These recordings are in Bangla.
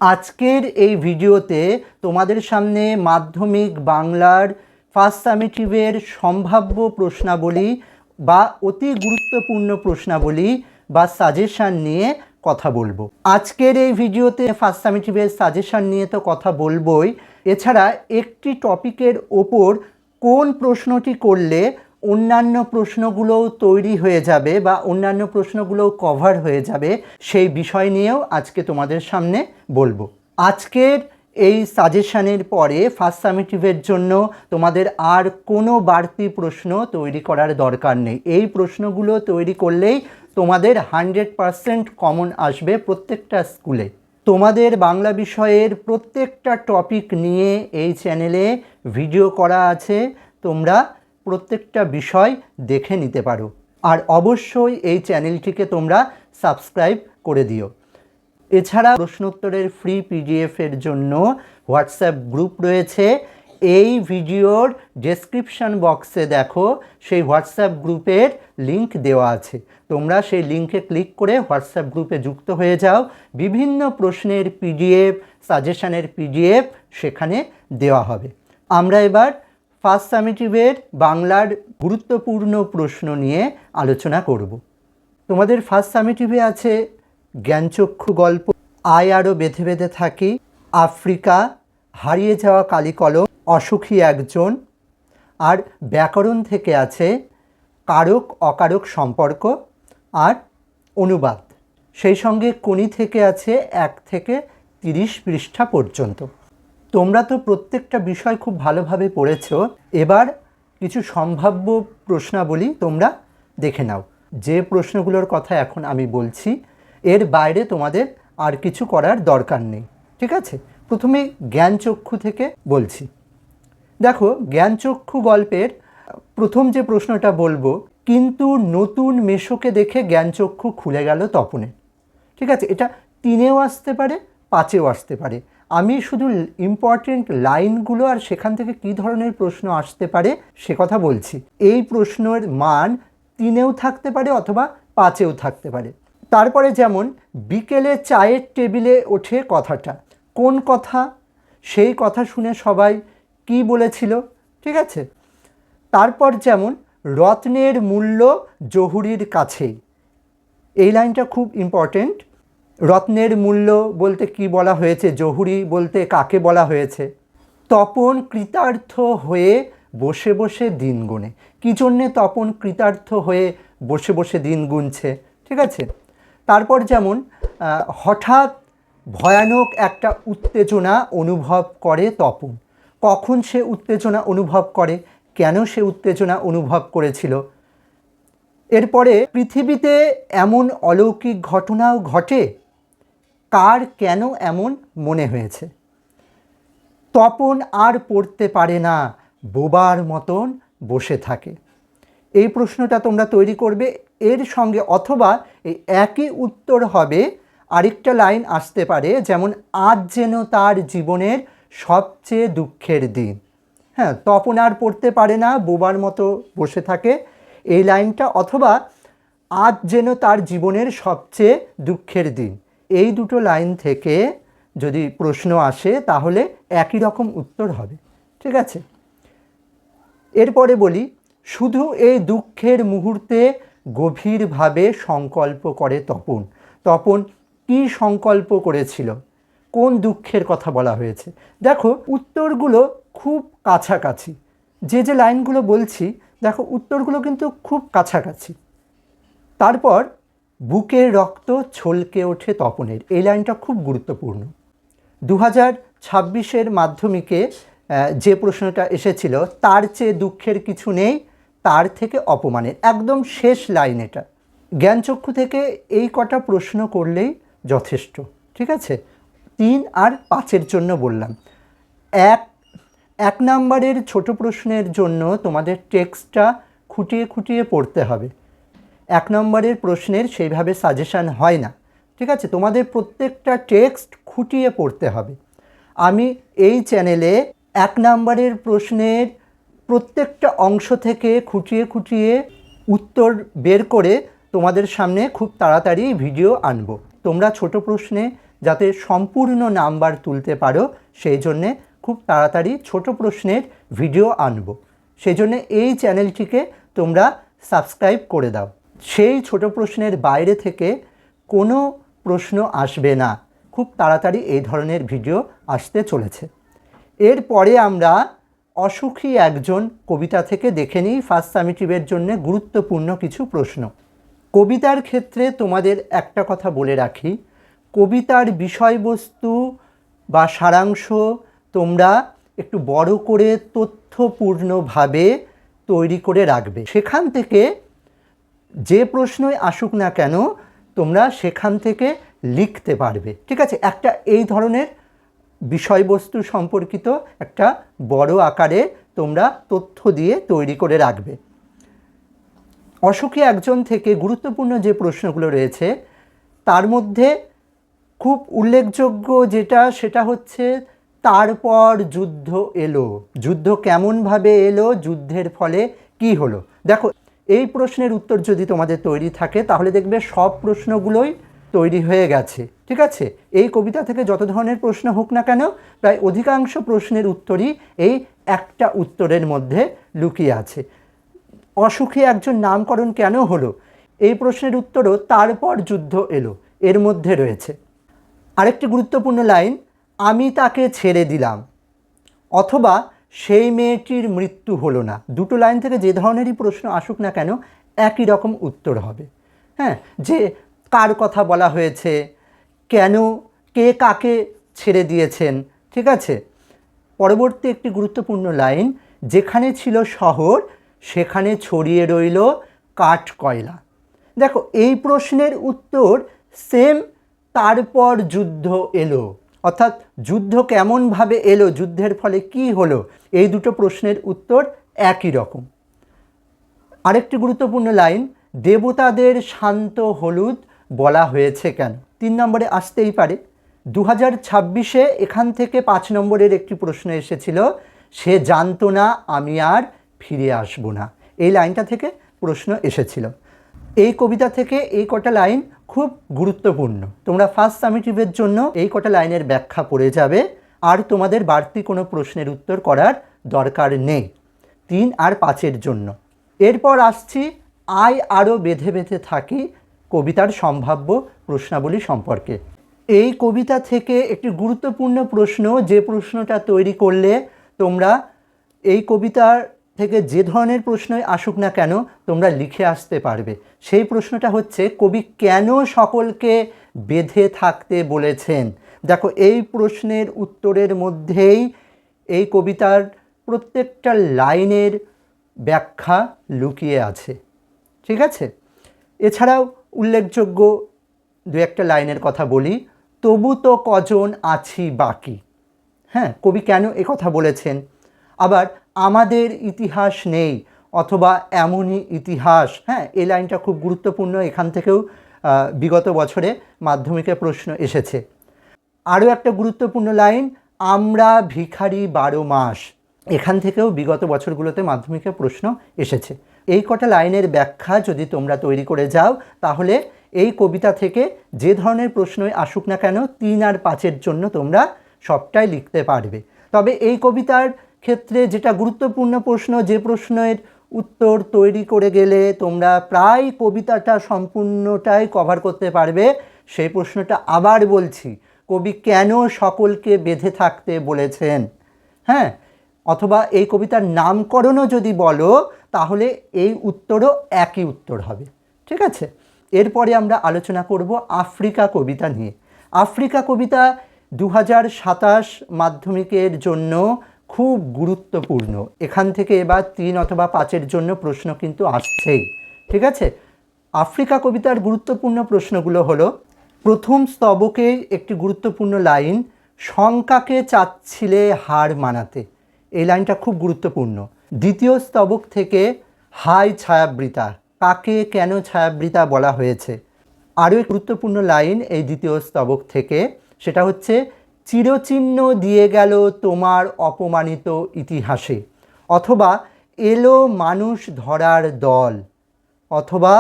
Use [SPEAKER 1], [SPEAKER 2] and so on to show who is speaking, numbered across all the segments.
[SPEAKER 1] আজকের এই ভিডিওতে তোমাদের সামনে মাধ্যমিক বাংলার ফার্স্ট সামেটিভের সম্ভাব্য প্রশ্নাবলী বা অতি গুরুত্বপূর্ণ প্রশ্নাবলী বা সাজেশান নিয়ে কথা বলবো। আজকের এই ভিডিওতে ফার্স্ট সামেটিভের সাজেশান নিয়ে তো কথা বলবোই, এছাড়া একটি টপিকের ওপর কোন প্রশ্নটি করলে অন্যান্য প্রশ্নগুলোও তৈরি হয়ে যাবে বা অন্যান্য প্রশ্নগুলোও কভার হয়ে যাবে সেই বিষয় নিয়েও আজকে তোমাদের সামনে বলবো। আজকের এই সাজেশানের পরে ফার্স্ট সামেটিভের জন্য তোমাদের আর কোনো বাড়তি প্রশ্ন তৈরি করার দরকার নেই। এই প্রশ্নগুলো তৈরি করলেই তোমাদের 100% কমন আসবে প্রত্যেকটা স্কুলে। তোমাদের বাংলা বিষয়ের প্রত্যেকটা টপিক নিয়ে এই চ্যানেলে ভিডিও করা আছে, তোমরা প্রত্যেকটা বিষয় দেখে নিতে পারো। আর অবশ্যই এই চ্যানেলটিকে তোমরা সাবস্ক্রাইব করে দিও। এছাড়া প্রশ্নোত্তরের ফ্রি পিডিএফের জন্য হোয়াটসঅ্যাপ গ্রুপ রয়েছে। এই ভিডিওর ডেসক্রিপশন বক্সে দেখো, সেই হোয়াটসঅ্যাপ গ্রুপের লিংক দেওয়া আছে। তোমরা সেই লিংকে ক্লিক করে হোয়াটসঅ্যাপ গ্রুপে যুক্ত হয়ে যাও। বিভিন্ন প্রশ্নের পিডিএফ, সাজেশনের পিডিএফ সেখানে দেওয়া হবে। আমরা এবার ফার্স্ট সামেটিভের বাংলার গুরুত্বপূর্ণ প্রশ্ন নিয়ে আলোচনা করব। তোমাদের ফার্স্ট সামেটিভে আছে জ্ঞানচক্ষু গল্প, আয় আরও বেঁধে বেঁধে থাকি, আফ্রিকা, হারিয়ে যাওয়া কালিকলম, অসুখী একজন। আর ব্যাকরণ থেকে আছে কারক অকারক সম্পর্ক আর অনুবাদ। সেই সঙ্গে কোনি থেকে আছে 1 থেকে 30 পৃষ্ঠা পর্যন্ত। তোমরা তো প্রত্যেকটা বিষয় খুব ভালোভাবে পড়েছো। এবার কিছু সম্ভাব্য প্রশ্নাবলী তোমরা দেখে নাও। যে প্রশ্নগুলোর কথা এখন আমি বলছি এর বাইরে তোমাদের আর কিছু করার দরকার নেই, ঠিক আছে? প্রথমে জ্ঞানচক্ষু থেকে বলছি। দেখো, জ্ঞানচক্ষু গল্পের প্রথম যে প্রশ্নটা বলবো, কিন্তু নতুন মেশোকে দেখে জ্ঞানচক্ষু খুলে গেল তপনের। ঠিক আছে, এটা 3-এও আসতে পারে, 5-এও আসতে পারে। আমি শুধু ইম্পর্টেন্ট লাইনগুলো আর সেখান থেকে কী ধরনের প্রশ্ন আসতে পারে সে কথা বলছি। এই প্রশ্নের মান 3-এও থাকতে পারে অথবা 5-এও থাকতে পারে। তারপরে যেমন বিকেলে চায়ের টেবিলে ওঠে কথাটা, কোন কথা? সেই কথা শুনে সবাই কি বলেছিল? ঠিক আছে। তারপর যেমন রত্নের মূল্য জহুরির কাছেই, এই লাইনটা খুব ইম্পর্টেন্ট। রত্নের মূল্য বলতে কি বলা হয়েছে, জহুরি বলতে কাকে বলা হয়েছে? তপন কৃতার্থ হয়ে বসে বসে দিন গুনে। কী জন্যে তপন কৃতার্থ হয়ে বসে বসে দিন গুনছে? ঠিক আছে। তারপর যেমন হঠাৎ ভয়ানক একটা উত্তেজনা অনুভব করে তপন। কখন সে উত্তেজনা অনুভব করে, কেন সে উত্তেজনা অনুভব করেছিল? এরপরে পৃথিবীতে এমন অলৌকিক ঘটনাও ঘটে, কার কেন এমন মনে হয়েছে? তপন আর পড়তে পারে না, বোবার মতন বসে থাকে। এই প্রশ্নটা তোমরা তৈরি করবে। এর সঙ্গে অথবা এই একই উত্তর হবে, আরেকটা লাইন আসতে পারে, যেমন আজ যেন তার জীবনের সবচেয়ে দুঃখের দিন। হ্যাঁ, তপন আর পড়তে পারে না, বোবার মতো বসে থাকে, এই লাইনটা। অথবা আজ যেন তার জীবনের সবচেয়ে দুঃখের দিন। এই দুটো লাইন থেকে যদি প্রশ্ন আসে তাহলে একই রকম উত্তর হবে। ঠিক আছে। এরপরে বলি, শুধু এই দুঃখের মুহূর্তে গভীরভাবে সংকল্প করে তপন। তপন কি সংকল্প করেছিল? কোন দুঃখের কথা বলা হয়েছে? দেখো, উত্তরগুলো খুব কাছাকাছি। যে যে লাইনগুলো বলছি, দেখো উত্তরগুলো কিন্তু খুব কাছাকাছি। তারপর বুকের রক্ত ছলকে ওঠে তপনের, এই লাইনটা খুব গুরুত্বপূর্ণ। 2026-এর মাধ্যমিকে যে প্রশ্নটা এসেছিল, তার চেয়ে দুঃখের কিছু নেই, তার থেকে অপমানের, একদম শেষ লাইন এটা। জ্ঞানচক্ষু থেকে এই কটা প্রশ্ন করলেই যথেষ্ট। ঠিক আছে। 3 আর 5-এর জন্য বললাম। এক নাম্বারের ছোট প্রশ্নের জন্য তোমাদের টেক্সটটা খুঁটিয়ে খুঁটিয়ে পড়তে হবে। 1 নম্বরের প্রশ্নের সেইভাবে সাজেশান হয় না। ঠিক আছে, তোমাদের প্রত্যেকটা টেক্সট খুঁটিয়ে পড়তে হবে। আমি এই চ্যানেলে 1 নম্বরের প্রশ্নের প্রত্যেকটা অংশ থেকে খুঁটিয়ে খুঁটিয়ে উত্তর বের করে তোমাদের সামনে খুব তাড়াতাড়ি ভিডিও আনবো। তোমরা ছোট প্রশ্নে যাতে সম্পূর্ণ নাম্বার তুলতে পারো, সেই জন্যে খুব তাড়াতাড়ি ছোট প্রশ্নের ভিডিও আনব। সেই জন্য এই চ্যানেলটিকে তোমরা সাবস্ক্রাইব করে দাও। সেই ছোট প্রশ্নের বাইরে থেকে কোনো প্রশ্ন আসবে না, খুব তাড়াতাড়ি এই ধরনের ভিডিও আসতে চলেছে। এরপরে আমরা অসুখী একজন কবিতা থেকে দেখে নিই ফার্স্ট সামেটিভের জন্য গুরুত্বপূর্ণ কিছু প্রশ্ন। কবিতার ক্ষেত্রে তোমাদের একটা কথা বলে রাখি, কবিতার বিষয়বস্তু বা সারাংশ তোমরা একটু বড় করে তথ্যপূর্ণভাবে তৈরি করে রাখবে। সেখান থেকে যে প্রশ্নই আসুক না কেন তোমরা সেখান থেকে লিখতে পারবে, ঠিক আছে? একটা এই ধরনের বিষয়বস্তু সম্পর্কিত একটা বড় আকারে তোমরা তথ্য দিয়ে তৈরি করে রাখবে। অসুখী একজন থেকে গুরুত্বপূর্ণ যে প্রশ্নগুলো রয়েছে তার মধ্যে খুব উল্লেখযোগ্য সেটা হচ্ছে তারপর যুদ্ধ এলো, যুদ্ধ কেমনভাবে এলো, যুদ্ধের ফলে কি হলো। দেখো, এই প্রশ্নের উত্তর যদি তোমাদের তৈরি থাকে তাহলে দেখবে সব প্রশ্নগুলোই তৈরি হয়ে গেছে, ঠিক আছে? এই কবিতা থেকে যত ধরনের প্রশ্ন হোক না কেন প্রায় অধিকাংশ প্রশ্নের উত্তরই এই একটা উত্তরের মধ্যে লুকিয়ে আছে। অসুখী একজন নামকরণ কেন হলো, এই প্রশ্নের উত্তরও তারপর যুদ্ধ এলো এর মধ্যে রয়েছে। আরেকটি গুরুত্বপূর্ণ লাইন, আমি তাকে ছেড়ে দিলাম, অথবা সেই মেয়েটির মৃত্যু হলো না। দুটো লাইন থেকে যে ধরনেরই প্রশ্ন আসুক না কেন একই রকম উত্তর হবে। হ্যাঁ, যে কার কথা বলা হয়েছে, কেন, কে কাকে ছেড়ে দিয়েছেন, ঠিক আছে? পরবর্তী একটি গুরুত্বপূর্ণ লাইন, যেখানে ছিল শহর সেখানে ছড়িয়ে রইল কাঠ কয়লা। দেখো, এই প্রশ্নের উত্তর সেম তারপর যুদ্ধ এলো, অর্থাৎ যুদ্ধ কেমনভাবে এলো, যুদ্ধের ফলে কি হলো, এই দুটো প্রশ্নের উত্তর একই রকম। আরেকটি গুরুত্বপূর্ণ লাইন, দেবতাদের শান্ত হলুদ বলা হয়েছে কেন? 3 নম্বরে আসতেই পারে। 2026-এ এখান থেকে 5 নম্বরের একটি প্রশ্ন এসেছিল, সে জানতো না আমি আর ফিরে আসবো না। এই লাইনটা থেকে প্রশ্ন এসেছিল। এই কবিতা থেকে এই কটা লাইন খুব গুরুত্বপূর্ণ। তোমরা ফার্স্ট সামেটিভের জন্য এই কটা লাইনের ব্যাখ্যা পড়ে যাবে, আর তোমাদের বাড়তি কোনো প্রশ্নের উত্তর করার দরকার নেই 3 আর 5-এর জন্য। এরপর আসছি আয় আরও বেঁধে বেঁধে থাকি কবিতার সম্ভাব্য প্রশ্নাবলী সম্পর্কে। এই কবিতা থেকে একটি গুরুত্বপূর্ণ প্রশ্ন, যে প্রশ্নটা তৈরি করলে তোমরা এই কবিতার থেকে যে ধরনের প্রশ্নই আসুক না কেন তোমরা লিখে আসতে পারবে। সেই প্রশ্নটা হচ্ছে, কবি কেন সকলকে বেঁধে থাকতে বলেছেন? দেখো, এই প্রশ্নের উত্তরের মধ্যেই এই কবিতার প্রত্যেকটা লাইনের ব্যাখ্যা লুকিয়ে আছে, ঠিক আছে? এছাড়াও উল্লেখযোগ্য দু একটা লাইনের কথা বলি, তবু তো কজন আছি বাকি। হ্যাঁ, কবি কেন কথা বলেছেন? আবার আমাদের ইতিহাস নেই, অথবা এমনই ইতিহাস। হ্যাঁ, এই লাইনটা খুব গুরুত্বপূর্ণ, এখান থেকেও বিগত বছরে মাধ্যমিকে প্রশ্ন এসেছে। আরও একটা গুরুত্বপূর্ণ লাইন, আমরা ভিখারি 12 মাস। এখান থেকেও বিগত বছরগুলোতে মাধ্যমিকে প্রশ্ন এসেছে। এই কটা লাইনের ব্যাখ্যা যদি তোমরা তৈরি করে যাও তাহলে এই কবিতা থেকে যে ধরনের প্রশ্নই আসুক না কেন 3 আর 5-এর জন্য তোমরা সবটাই লিখতে পারবে। তবে এই কবিতার ক্ষেত্রে যেটা গুরুত্বপূর্ণ প্রশ্ন, যে প্রশ্নের উত্তর তৈরি করে গেলে তোমরা প্রায় কবিতাটা সম্পূর্ণটাই কভার করতে পারবে, সেই প্রশ্নটা আবার বলছি, কবি কেন সকলকে বেঁধে থাকতে বলেছেন? হ্যাঁ, অথবা এই কবিতার নামকরণও যদি বলো তাহলে এই উত্তরও একই উত্তর হবে, ঠিক আছে? এরপরে আমরা আলোচনা করব আফ্রিকা কবিতা নিয়ে। আফ্রিকা কবিতা 2027 মাধ্যমিকের জন্য খুব গুরুত্বপূর্ণ। এখান থেকে এবার 3 অথবা 5-এর জন্য প্রশ্ন কিন্তু আসছেই, ঠিক আছে? আফ্রিকা কবিতার গুরুত্বপূর্ণ প্রশ্নগুলো হলো, প্রথম স্তবকে একটি গুরুত্বপূর্ণ লাইন, শঙ্কাকে চাচ্ছিলে হার মানাতে। এই লাইনটা খুব গুরুত্বপূর্ণ। দ্বিতীয় স্তবক থেকে হাই ছায়াবৃতা, কাকে কেন ছায়াবৃতা বলা হয়েছে। আরও এক গুরুত্বপূর্ণ লাইন এই দ্বিতীয় স্তবক থেকে, সেটা হচ্ছে, চিরচিহ্ন দিয়ে গেল তোমার অপমানিত ইতিহাসে, অথবা এলো মানুষ ধরার দল, অথবা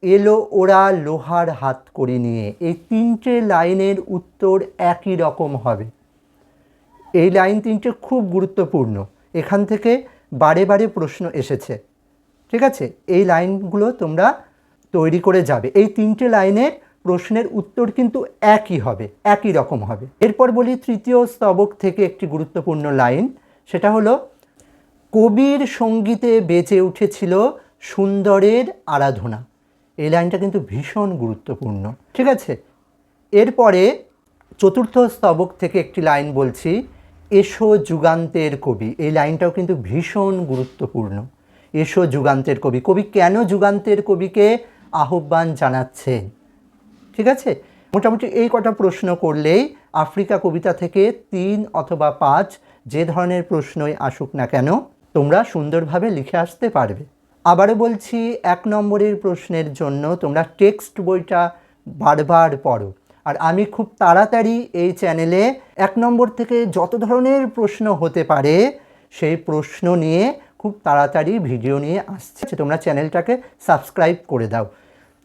[SPEAKER 1] এলো ওরা লোহার হাত করি নিয়ে, এই তিনটে লাইনের উত্তর একই রকম হবে। এই লাইন তিনটে খুব গুরুত্বপূর্ণ, এখান থেকে বারে বারে প্রশ্ন এসেছে। ঠিক আছে, এই লাইনগুলো তোমরা তৈরি করে যাবে। এই তিনটে লাইনের প্রশ্নের উত্তর কিন্তু একই হবে, একই রকম হবে। এরপর বলি তৃতীয় স্তবক থেকে একটি গুরুত্বপূর্ণ লাইন, সেটা হলো কবির সঙ্গীতে বেঁচে উঠেছিল সুন্দরের আরাধনা। এই লাইনটা কিন্তু ভীষণ গুরুত্বপূর্ণ। ঠিক আছে, এরপরে চতুর্থ স্তবক থেকে একটি লাইন বলছি, এসো যুগান্তের কবি। এই লাইনটাও কিন্তু ভীষণ গুরুত্বপূর্ণ। এসো যুগান্তের কবি, কবি কেন যুগান্তের কবিকে আহ্বান জানাচ্ছেন? ঠিক আছে, মোটামুটি এই কটা প্রশ্ন করলেই আফ্রিকা কবিতা থেকে 3 অথবা 5 যে ধরনের প্রশ্নই আসুক না কেন তোমরা সুন্দরভাবে লিখে আসতে পারবে। আবারও বলছি, 1 নম্বরের প্রশ্নের জন্য তোমরা টেক্সট বইটা বারবার পড়ো। আর আমি খুব তাড়াতাড়ি এই চ্যানেলে 1 নম্বর থেকে যত ধরনের প্রশ্ন হতে পারে সেই প্রশ্ন নিয়ে খুব তাড়াতাড়ি ভিডিও নিয়ে আসছে, তোমরা চ্যানেলটাকে সাবস্ক্রাইব করে দাও।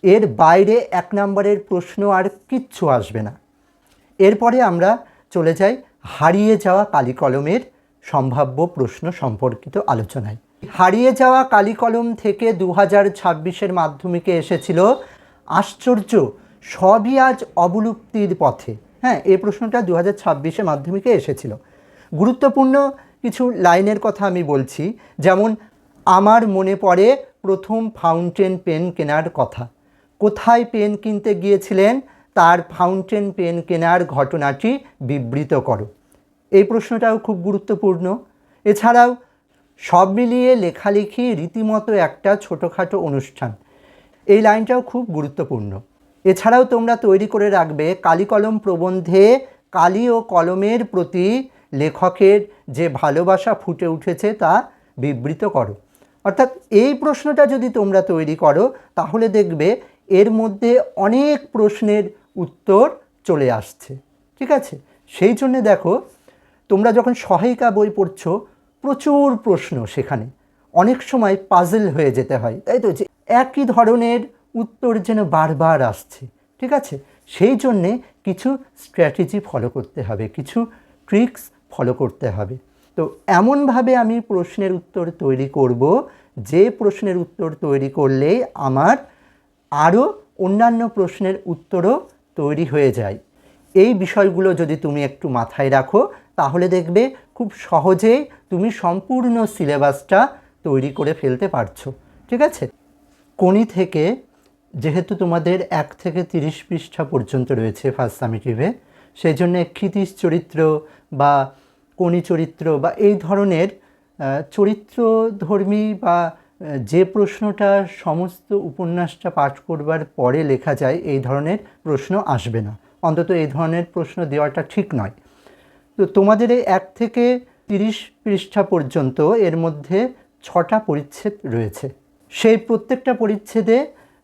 [SPEAKER 1] এর বাইরে 1 নম্বরের প্রশ্ন আর কিচ্ছু আসবে না। এরপরে আমরা চলে যাই হারিয়ে যাওয়া কালি কলমের সম্ভাব্য প্রশ্ন সম্পর্কিত আলোচনায়। হারিয়ে যাওয়া কালি কলম থেকে 2026-এর মাধ্যমিকে এসেছিল, আশ্চর্য সবই আজ অবলুপ্তির পথে। হ্যাঁ, এই প্রশ্নটা 2026-এ মাধ্যমিকে এসেছিল। গুরুত্বপূর্ণ কিছু লাইনের কথা আমি বলছি, যেমন আমার মনে পড়ে প্রথম ফাউন্টেন পেন কেনার কথা। কোথায় পেন কিনতে গিয়েছিলেন তার ফাউন্টেন পেন কেনার ঘটনাটি বিবৃত করো। এই প্রশ্নটাও খুব গুরুত্বপূর্ণ। এছাড়াও সব মিলিয়ে লেখালেখি রীতিমতো একটা ছোটোখাটো অনুষ্ঠান, এই লাইনটাও খুব গুরুত্বপূর্ণ। এছাড়াও তোমরা তৈরি করে রাখবে কালি কলম প্রবন্ধে কালি ও কলমের প্রতি লেখকের যে ভালোবাসা ফুটে উঠেছে তা বিবৃত করো। অর্থাৎ এই প্রশ্নটা যদি তোমরা তৈরি করো তাহলে দেখবে এর মধ্যে অনেক প্রশ্নের উত্তর চলে আসছে। ঠিক আছে, সেই জন্যে দেখো তোমরা যখন সহায়িকা বই পড়ছো প্রচুর প্রশ্ন, সেখানে অনেক সময় পাজল হয়ে যেতে হয়, তাই তো, যে একই ধরনের উত্তর যেন বারবার আসছে। ঠিক আছে, সেই জন্যে কিছু স্ট্র্যাটেজি ফলো করতে হবে, কিছু ট্রিক্স ফলো করতে হবে। তো এমনভাবে আমি প্রশ্নের উত্তর তৈরি করব যে প্রশ্নের উত্তর তৈরি করলেই আমার আরও অন্যান্য প্রশ্নের উত্তরও তৈরি হয়ে যায়। এই বিষয়গুলো যদি তুমি একটু মাথায় রাখো তাহলে দেখবে খুব সহজেই তুমি সম্পূর্ণ সিলেবাসটা তৈরি করে ফেলতে পারছো। ঠিক আছে, কোনি থেকে যেহেতু তোমাদের 1 থেকে 30 পৃষ্ঠা পর্যন্ত রয়েছে ফার্স্ট সামেটিভে, সেই জন্য ক্ষিতীশ চরিত্র বা কোনি চরিত্র বা এই ধরনের চরিত্রধর্মী বা যে প্রশ্নটা সমস্ত উপন্যাসটা পাঠ করবার পরে লেখা যায় এই ধরনের প্রশ্ন আসবে না, অন্তত এই ধরনের প্রশ্ন দেওয়াটা ঠিক নয়। তো তোমাদের এই 1 থেকে 30 পৃষ্ঠা পর্যন্ত এর মধ্যে 6টা পরিচ্ছেদ রয়েছে। সেই প্রত্যেকটা পরিচ্ছেদে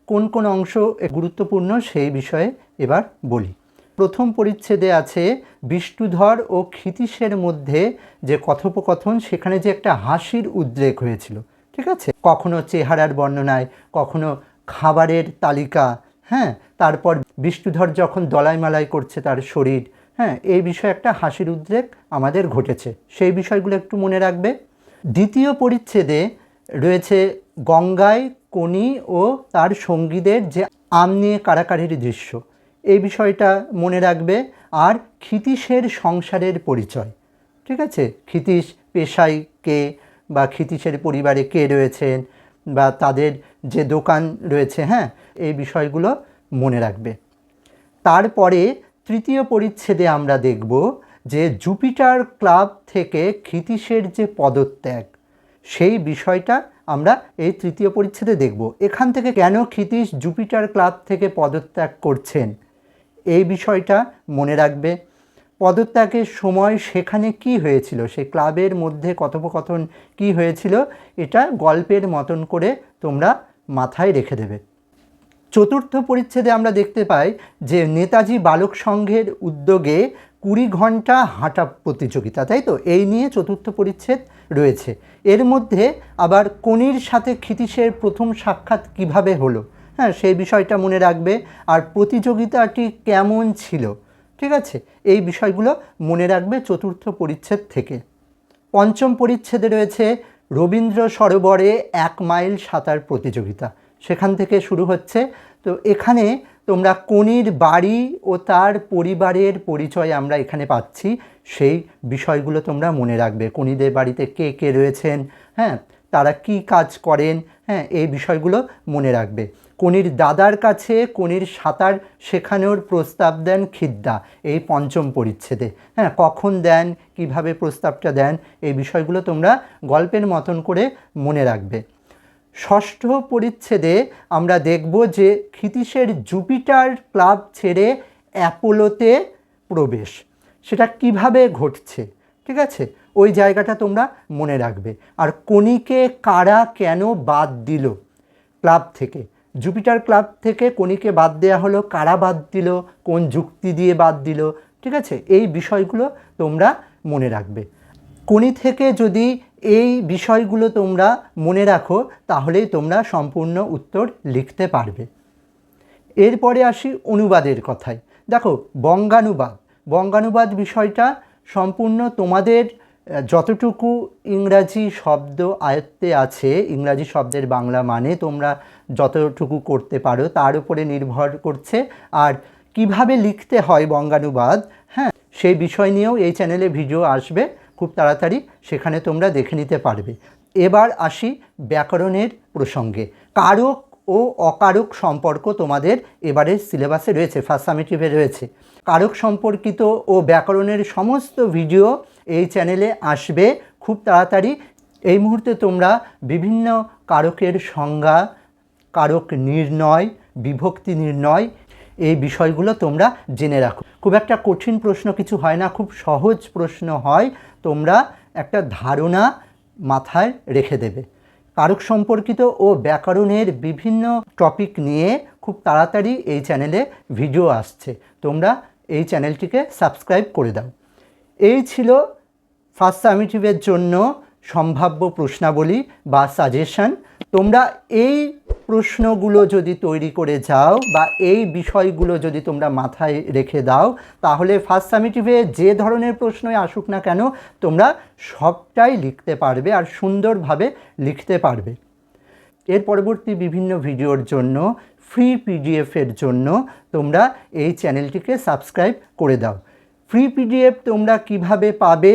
[SPEAKER 1] কোন কোন অংশ গুরুত্বপূর্ণ সেই বিষয়ে এবার বলি। প্রথম পরিচ্ছেদে আছে বিষ্ণুধর ও ক্ষিতীশের মধ্যে যে কথোপকথন, সেখানে যে একটা হাসির উদ্রেক হয়েছিল। ঠিক আছে, কখনো চেহারার বর্ণনায়, কখনো খাবারের তালিকা, হ্যাঁ, তারপর বিষ্ণুধর যখন দলাই মালাই করছে তার শরীর, হ্যাঁ, এই বিষয়ে একটা হাসির উদ্রেক আমাদের ঘটেছে, সেই বিষয়গুলো একটু মনে রাখবে। দ্বিতীয় পরিচ্ছেদে রয়েছে গঙ্গায় কোনি ও তার সঙ্গীদের যে আম নিয়ে কাড়াকাড়ির দৃশ্য, এই বিষয়টা মনে রাখবে। আর ক্ষিতীশের সংসারের পরিচয়। ঠিক আছে, ক্ষিতীশ পেশায় কে বা ক্ষিতীশের পরিবারে কে রয়েছেন বা তাদের যে দোকান রয়েছে, হ্যাঁ, এই বিষয়গুলো মনে রাখবে। তারপরে তৃতীয় পরিচ্ছেদে আমরা দেখব যে জুপিটার ক্লাব থেকে ক্ষিতীশের যে পদত্যাগ, সেই বিষয়টা আমরা এই তৃতীয় পরিচ্ছেদে দেখব। এখান থেকে কেন ক্ষিতীশ জুপিটার ক্লাব থেকে পদত্যাগ করছেন এই বিষয়টা মনে রাখবে। পদত্যাগের সময় সেখানে কি হয়েছিল, সেই ক্লাবের মধ্যে কথোপকথন কি হয়েছিল, এটা গল্পের মতন করে তোমরা মাথায় রেখে দেবে। চতুর্থ পরিচ্ছেদে আমরা দেখতে পাই যে নেতাজি বালক সংঘের উদ্যোগে 20 ঘন্টা হাঁটা প্রতিযোগিতা, তাই তো, এই নিয়ে চতুর্থ পরিচ্ছেদ রয়েছে। এর মধ্যে আবার কোনির সাথে ক্ষিতীশের প্রথম সাক্ষাৎ কিভাবে হলো, হ্যাঁ, সেই বিষয়টা মনে রাখবে। আর প্রতিযোগিতাটি কেমন ছিল, ঠিক আছে, এই বিষয়গুলো মনে রাখবে চতুর্থ পরিচ্ছেদ থেকে। পঞ্চম পরিচ্ছেদে রয়েছে রবীন্দ্র সরোবরে 1 মাইল সাঁতার প্রতিযোগিতা, সেখান থেকে শুরু হচ্ছে। তো এখানে তোমরা কনির বাড়ি ও তার পরিবারের পরিচয় আমরা এখানে পাচ্ছি, সেই বিষয়গুলো তোমরা মনে রাখবে। কনিদের বাড়িতে কে কে রয়েছেন, হ্যাঁ, তারা কি কাজ করেন, হ্যাঁ, এই বিষয়গুলো মনে রাখবে। কনির দাদার কাছে কনির সাঁতার শেখানোর প্রস্তাব দেন খিদ্দা, এই পঞ্চম পরিচ্ছেদে। হ্যাঁ, কখন দেন, কিভাবে প্রস্তাবটা দেন, এই বিষয়গুলো তোমরা গল্পের মতন করে মনে রাখবে। ষষ্ঠ পরিচ্ছেদে আমরা দেখব যে ক্ষিতীশের জুপিটার ক্লাব ছেড়ে অ্যাপোলোতে প্রবেশ, সেটা কিভাবে ঘটছে, ঠিক আছে, ওই জায়গাটা তোমরা মনে রাখবে। আর কনিকে কারা কেন বাদ দিল ক্লাব থেকে, জুপিটার ক্লাব থেকে কনিকে বাদ দেওয়া হলো, কারা বাদ দিল, কোন যুক্তি দিয়ে বাদ দিল, ঠিক আছে, এই বিষয়গুলো তোমরা মনে রাখবে। কনি থেকে যদি এই বিষয়গুলো তোমরা মনে রাখো তাহলেই তোমরা সম্পূর্ণ উত্তর লিখতে পারবে। এরপরে আসি অনুবাদের কথায়। দেখো, বঙ্গানুবাদ বিষয়টা সম্পূর্ণ তোমাদের যতটুকু ইংরাজি শব্দ আয়ত্তে আছে, ইংরাজি শব্দের বাংলা মানে তোমরা যতটুকু করতে পারো তার উপরে নির্ভর করছে। আর কিভাবে লিখতে হয় বঙ্গানুবাদ, হ্যাঁ, সেই বিষয় নিয়েও এই চ্যানেলে ভিডিও আসবে খুব তাড়াতাড়ি, সেখানে তোমরা দেখে নিতে পারবে। এবার আসি ব্যাকরণের প্রসঙ্গে। কারক ও অকারক সম্পর্ক তোমাদের এবারের সিলেবাসে রয়েছে, ফার্স্ট সামেটিভে রয়েছে। কারক সম্পর্কিত ও ব্যাকরণের সমস্ত ভিডিও এই চ্যানেলে আসবে খুব তাড়াতাড়ি। এই মুহূর্তে তোমরা বিভিন্ন কারকের সংজ্ঞা, কারক নির্ণয়, বিভক্তি নির্ণয়, এই বিষয়গুলো তোমরা জেনে রাখো। খুব একটা কঠিন প্রশ্ন কিছু হয় না, খুব সহজ প্রশ্ন হয়, তোমরা একটা ধারণা মাথায় রেখে দেবে। কারক সম্পর্কিত ও ব্যাকরণের বিভিন্ন টপিক নিয়ে খুব তাড়াতাড়ি এই চ্যানেলে ভিডিও আসছে, তোমরা এই চ্যানেলটিকে সাবস্ক্রাইব করে দাও। এই ছিল ফার্স্ট সামেটিভের জন্য সম্ভাব্য প্রশ্নাবলী বা সাজেশন। তোমরা এই প্রশ্নগুলো যদি তৈরি করে যাও বা এই বিষয়গুলো যদি তোমরা মাথায় রেখে দাও, তাহলে ফার্স্ট সামেটিভে যে ধরনের প্রশ্নই আসুক না কেন তোমরা সবটাই লিখতে পারবে আর সুন্দরভাবে লিখতে পারবে। এর পরবর্তী বিভিন্ন ভিডিওর জন্য, ফ্রি পিডিএফের জন্য তোমরা এই চ্যানেলটিকে সাবস্ক্রাইব করে দাও। ফ্রি পিডিএফ তোমরা কিভাবে পাবে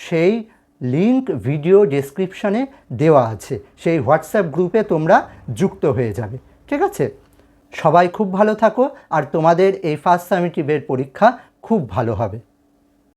[SPEAKER 1] সেই লিংক ভিডিও ডেসক্রিপশানে দেওয়া আছে, সেই হোয়াটসঅ্যাপ গ্রুপে তোমরা যুক্ত হয়ে যাবে, ঠিক আছে। সবাই খুব ভালো থাকো আর তোমাদের এই ফার্স্ট সামেটিভের পরীক্ষা খুব ভালো হবে।